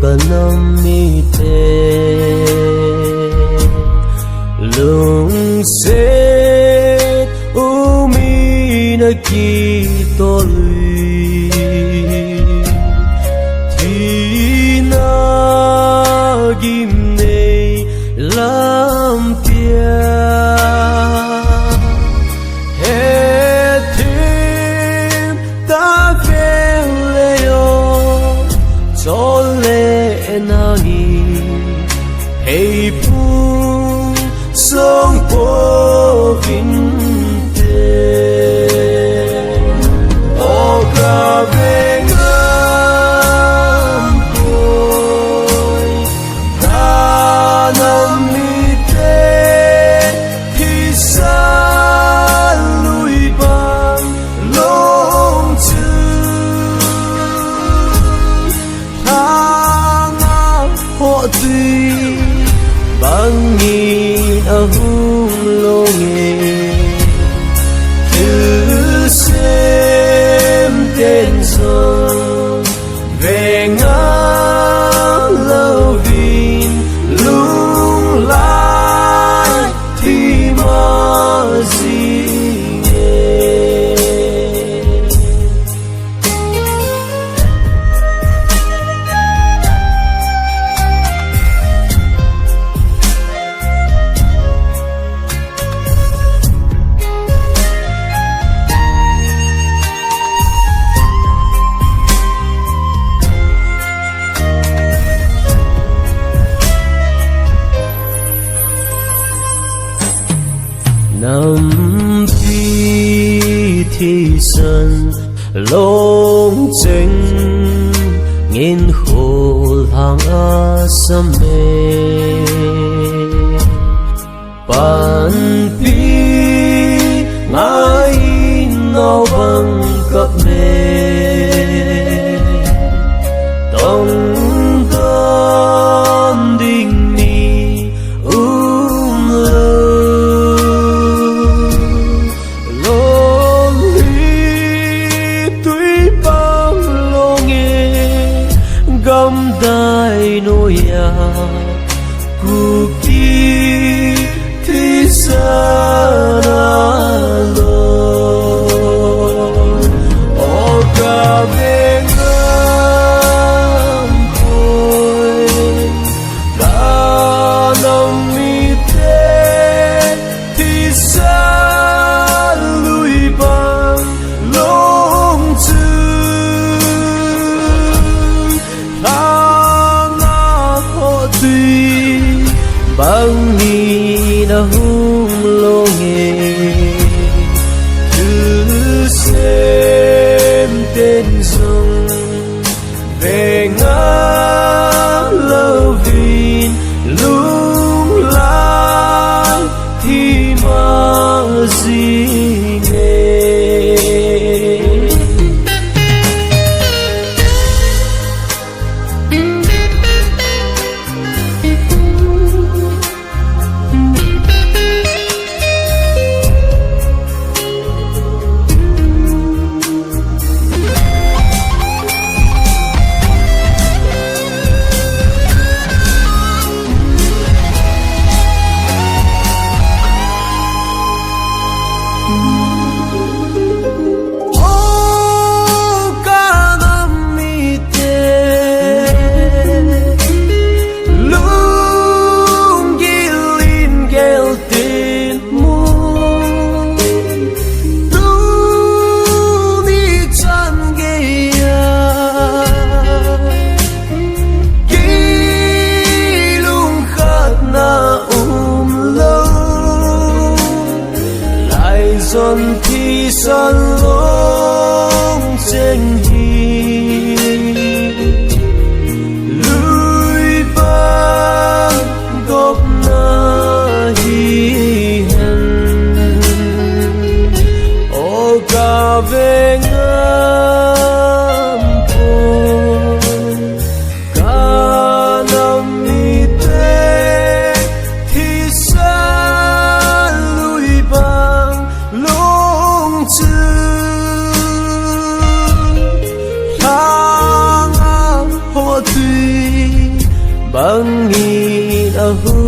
cả năm mi tê lung sẽ u mi na ki to lui thì na gim nei lam tia hết thêm ta về leo cho lệ na hi hey pu sông po vinh tê o ca về ngam tôi ta nam mi tê thì xa lui bằng lông chữ tháng họ tuy bằng nhìn ở hung lô nghề cứ xem tên sông về ngang lâu vin lung lại thì mà gì nghe năm phi thì sân lông chính nghìn khổ hàng a sâm mê pan pi ngài nào bằng cấp mê tông đơn đình mi gam dai no ya ku ki thi sa lo o ka ve ngam koi da nam mi te thi sa lui bang long chư bằng ni na hung lo nghe cứ xem tên sông về ngang lâu vin lung lại thì mà gì nghe xuân thì xuân lông trên hi lùi ban gốc na hi hân ô ca về ngam po ca nam mi te thì xa lùi ban lông chư tuy bangin ahu